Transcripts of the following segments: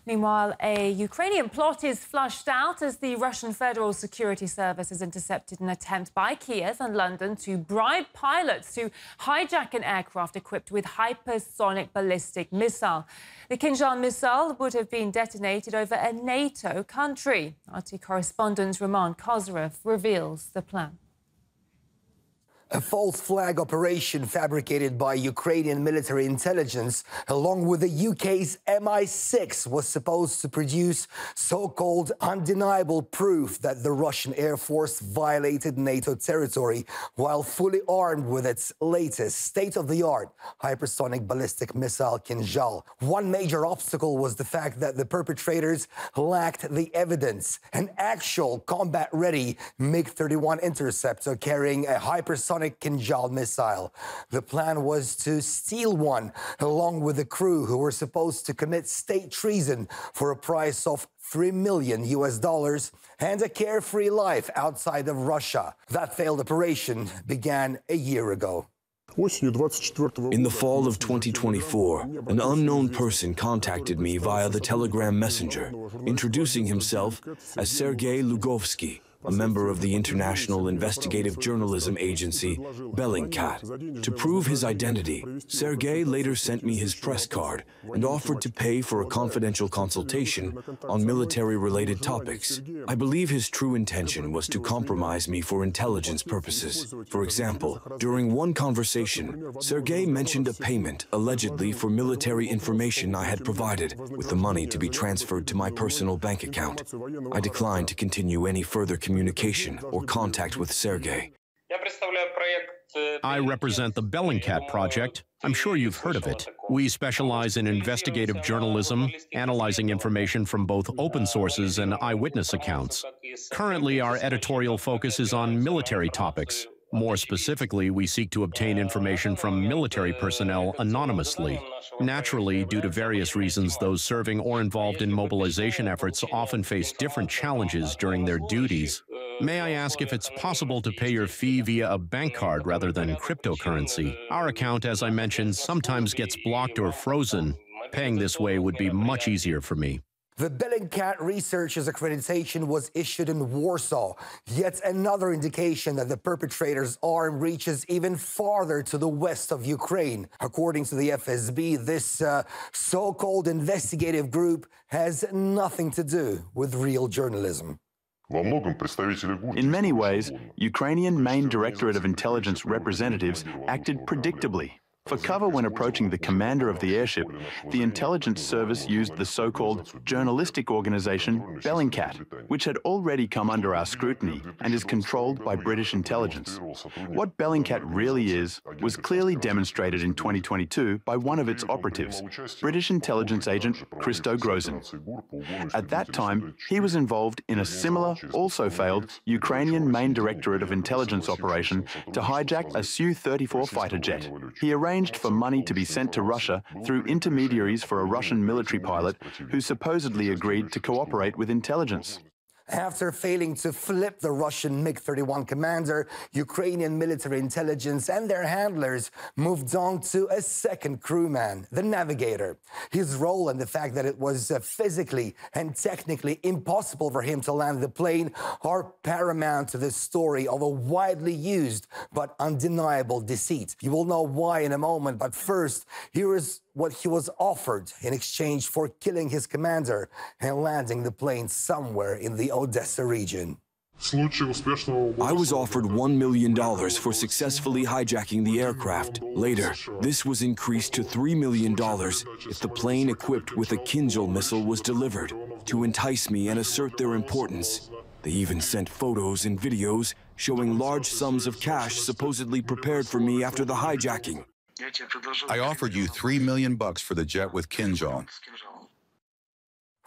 Meanwhile, a Ukrainian plot is flushed out as the Russian Federal Security Service has intercepted an attempt by Kiev and London to bribe pilots to hijack an aircraft equipped with hypersonic ballistic missile. The Kinzhal missile would have been detonated over a NATO country. RT correspondent Roman Kozyrev reveals the plan. A false flag operation fabricated by Ukrainian military intelligence, along with the UK's MI6, was supposed to produce so-called undeniable proof that the Russian Air Force violated NATO territory while fully armed with its latest state-of-the-art hypersonic ballistic missile Kinzhal. One major obstacle was the fact that the perpetrators lacked the evidence. An actual combat-ready MiG-31 interceptor carrying a hypersonic Kinzhal missile. The plan was to steal one along with the crew who were supposed to commit state treason for a price of $3 million and a carefree life outside of Russia. That failed operation began a year ago. In the fall of 2024, an unknown person contacted me via the Telegram messenger, introducing himself as Sergei Lugovsky, a member of the international investigative journalism agency Bellingcat. To prove his identity, Sergei later sent me his press card and offered to pay for a confidential consultation on military-related topics. I believe his true intention was to compromise me for intelligence purposes. For example, during one conversation, Sergei mentioned a payment allegedly for military information I had provided, with the money to be transferred to my personal bank account. I declined to continue any further communication or contact with Sergei. I represent the Bellingcat project. I'm sure you've heard of it. We specialize in investigative journalism, analyzing information from both open sources and eyewitness accounts. Currently, our editorial focus is on military topics. More specifically, we seek to obtain information from military personnel anonymously. Naturally, due to various reasons, those serving or involved in mobilization efforts often face different challenges during their duties. May I ask if it's possible to pay your fee via a bank card rather than cryptocurrency? Our account, as I mentioned, sometimes gets blocked or frozen. Paying this way would be much easier for me. The Bellingcat researcher's accreditation was issued in Warsaw, yet another indication that the perpetrator's arm reaches even farther to the west of Ukraine. According to the FSB, this so-called investigative group has nothing to do with real journalism. In many ways, Ukrainian Main Directorate of Intelligence representatives acted predictably. For cover when approaching the commander of the airship, the intelligence service used the so-called journalistic organization Bellingcat, which had already come under our scrutiny and is controlled by British intelligence. What Bellingcat really is was clearly demonstrated in 2022 by one of its operatives, British intelligence agent Christo Grozin. At that time, he was involved in a similar, also failed, Ukrainian Main Directorate of Intelligence operation to hijack a Su-34 fighter jet. He arranged for money to be sent to Russia through intermediaries for a Russian military pilot who supposedly agreed to cooperate with intelligence. After failing to flip the Russian MiG-31 commander, Ukrainian military intelligence and their handlers moved on to a second crewman, the navigator. His role and the fact that it was physically and technically impossible for him to land the plane are paramount to the story of a widely used but undeniable deceit. You will know why in a moment, but first, here is what he was offered in exchange for killing his commander and landing the plane somewhere in the Odessa region. I was offered $1 million for successfully hijacking the aircraft. Later, this was increased to $3 million if the plane equipped with a Kinzhal missile was delivered, to entice me and assert their importance. They even sent photos and videos showing large sums of cash supposedly prepared for me after the hijacking. I offered you $3 million for the jet with Kinzhal.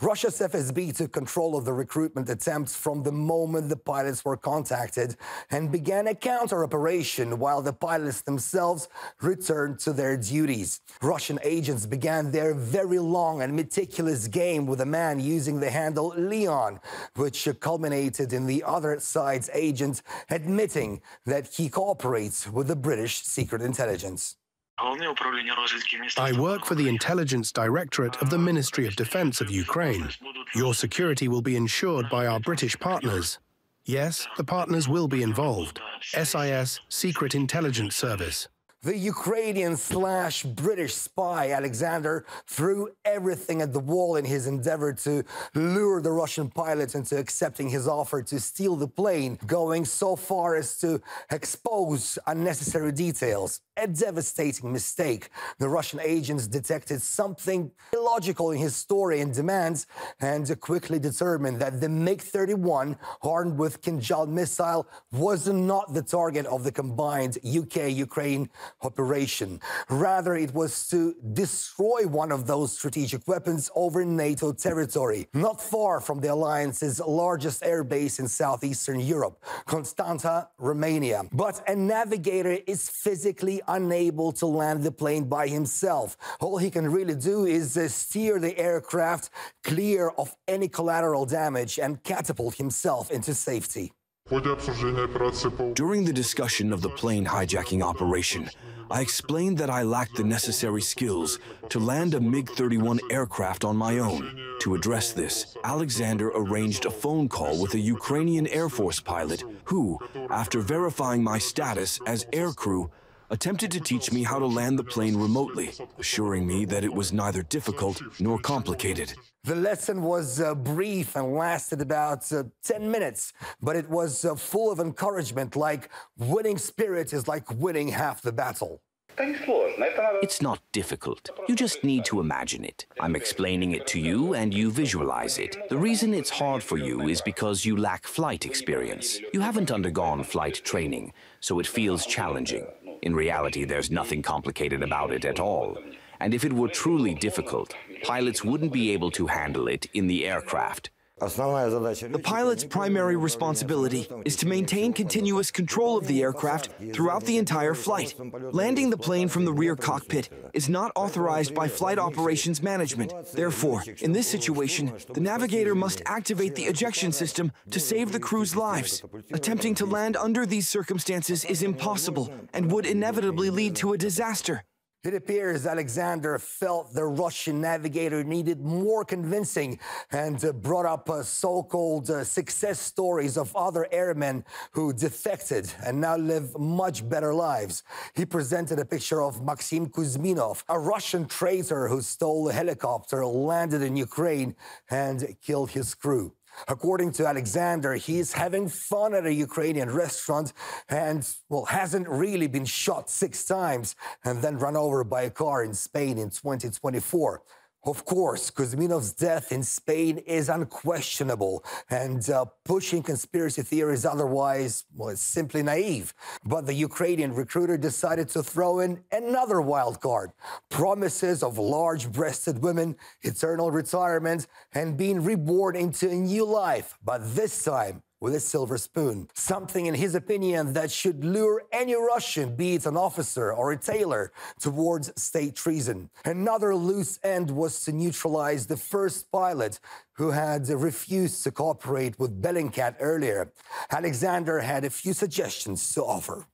Russia's FSB took control of the recruitment attempts from the moment the pilots were contacted and began a counter-operation while the pilots themselves returned to their duties. Russian agents began their very long and meticulous game with a man using the handle Leon, which culminated in the other side's agent admitting that he cooperates with the British secret intelligence. I work for the Intelligence Directorate of the Ministry of Defense of Ukraine. Your security will be ensured by our British partners. Yes, the partners will be involved. SIS Secret Intelligence Service. The Ukrainian/British spy Alexander threw everything at the wall in his endeavor to lure the Russian pilot into accepting his offer to steal the plane, going so far as to expose unnecessary details. A devastating mistake. The Russian agents detected something illogical in his story and demands and quickly determined that the MiG-31, armed with Kinjal missile, was not the target of the combined UK-Ukraine operation. Rather, it was to destroy one of those strategic weapons over NATO territory, not far from the alliance's largest airbase in southeastern Europe, Constanta, Romania. But a navigator is physically unable to land the plane by himself. All he can really do is steer the aircraft clear of any collateral damage and catapult himself into safety. During the discussion of the plane hijacking operation, I explained that I lacked the necessary skills to land a MiG-31 aircraft on my own. To address this, Alexander arranged a phone call with a Ukrainian Air Force pilot who, after verifying my status as aircrew, attempted to teach me how to land the plane remotely, assuring me that it was neither difficult nor complicated. The lesson was brief and lasted about 10 minutes, but it was full of encouragement, like winning spirit is like winning half the battle. It's not difficult. You just need to imagine it. I'm explaining it to you and you visualize it. The reason it's hard for you is because you lack flight experience. You haven't undergone flight training, so it feels challenging. In reality, there's nothing complicated about it at all. And if it were truly difficult, pilots wouldn't be able to handle it in the aircraft. The pilot's primary responsibility is to maintain continuous control of the aircraft throughout the entire flight. Landing the plane from the rear cockpit is not authorized by Flight Operations Management. Therefore, in this situation, the navigator must activate the ejection system to save the crew's lives. Attempting to land under these circumstances is impossible and would inevitably lead to a disaster. It appears Alexander felt the Russian navigator needed more convincing and brought up so-called success stories of other airmen who defected and now live much better lives. He presented a picture of Maxim Kuzminov, a Russian traitor who stole a helicopter, landed in Ukraine, and killed his crew. According to Alexander, he's having fun at a Ukrainian restaurant and, well, hasn't really been shot 6 times and then run over by a car in Spain in 2024. Of course, Kuzminov's death in Spain is unquestionable, and pushing conspiracy theories otherwise was simply naive. But the Ukrainian recruiter decided to throw in another wild card: promises of large-breasted women, eternal retirement, and being reborn into a new life, but this time with a silver spoon. Something, in his opinion, that should lure any Russian, be it an officer or a tailor, towards state treason. Another loose end was to neutralize the first pilot who had refused to cooperate with Bellingcat earlier. Alexander had a few suggestions to offer.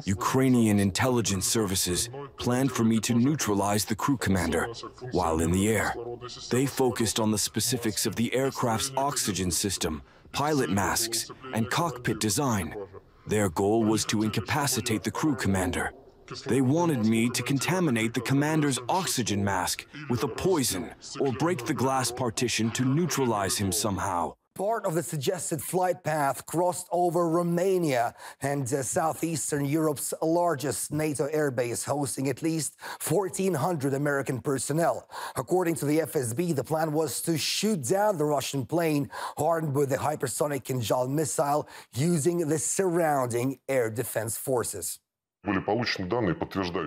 Ukrainian intelligence services planned for me to neutralize the crew commander while in the air. They focused on the specifics of the aircraft's oxygen system, pilot masks, and cockpit design. Their goal was to incapacitate the crew commander. They wanted me to contaminate the commander's oxygen mask with a poison or break the glass partition to neutralize him somehow. Part of the suggested flight path crossed over Romania and southeastern Europe's largest NATO airbase, hosting at least 1,400 American personnel. According to the FSB, the plan was to shoot down the Russian plane armed with the hypersonic Kinjal missile using the surrounding air defense forces.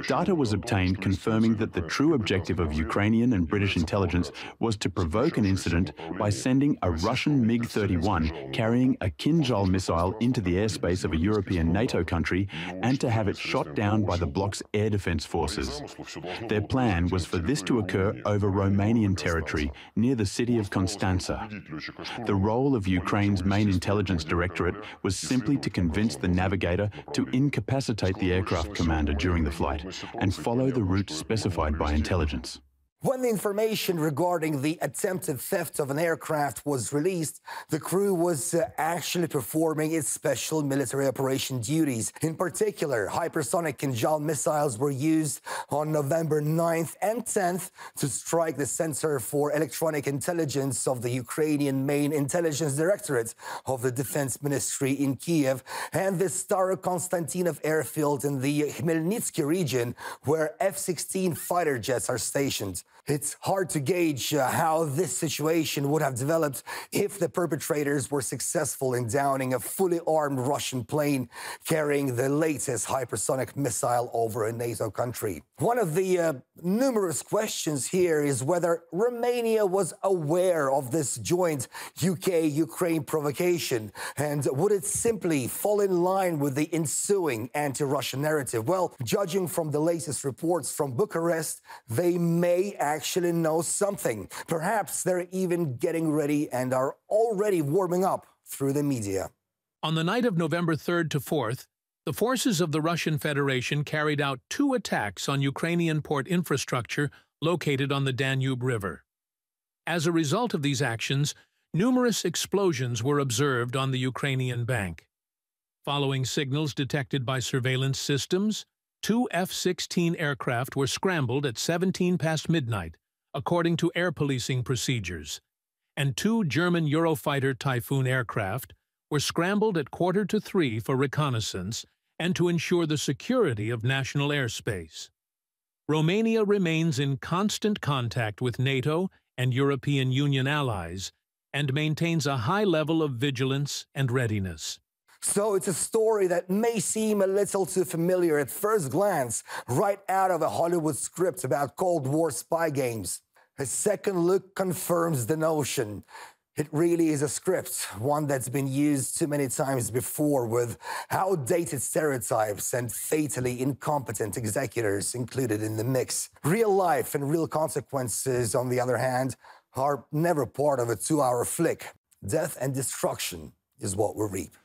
Data was obtained confirming that the true objective of Ukrainian and British intelligence was to provoke an incident by sending a Russian MiG-31 carrying a Kinjal missile into the airspace of a European NATO country and to have it shot down by the bloc's air defense forces. Their plan was for this to occur over Romanian territory near the city of Constanța. The role of Ukraine's main intelligence directorate was simply to convince the navigator to incapacitate the aircraft aircraft commander during the flight and follow the route specified by intelligence. When the information regarding the attempted theft of an aircraft was released, the crew was actually performing its special military operation duties. In particular, hypersonic Kinjal missiles were used on November 9th and 10th to strike the Center for Electronic Intelligence of the Ukrainian Main Intelligence Directorate of the Defense Ministry in Kiev and the Starokonstantinov airfield in the Khmelnytsky region, where F-16 fighter jets are stationed. It's hard to gauge how this situation would have developed if the perpetrators were successful in downing a fully armed Russian plane carrying the latest hypersonic missile over a NATO country. One of the numerous questions here is whether Romania was aware of this joint UK-Ukraine provocation, and would it simply fall in line with the ensuing anti-Russian narrative? Well, judging from the latest reports from Bucharest, they may actually know something. Perhaps they're even getting ready and are already warming up through the media. On the night of November 3rd to 4th, the forces of the Russian Federation carried out 2 attacks on Ukrainian port infrastructure located on the Danube River. As a result of these actions, numerous explosions were observed on the Ukrainian bank. Following signals detected by surveillance systems, 2 F-16 aircraft were scrambled at 17 past midnight, according to air policing procedures, and 2 German Eurofighter Typhoon aircraft were scrambled at 2:45 for reconnaissance and to ensure the security of national airspace. Romania remains in constant contact with NATO and European Union allies and maintains a high level of vigilance and readiness. So it's a story that may seem a little too familiar at first glance, right out of a Hollywood script about Cold War spy games. A second look confirms the notion. It really is a script, one that's been used too many times before, with outdated stereotypes and fatally incompetent executors included in the mix. Real life and real consequences, on the other hand, are never part of a 2-hour flick. Death and destruction is what we reap.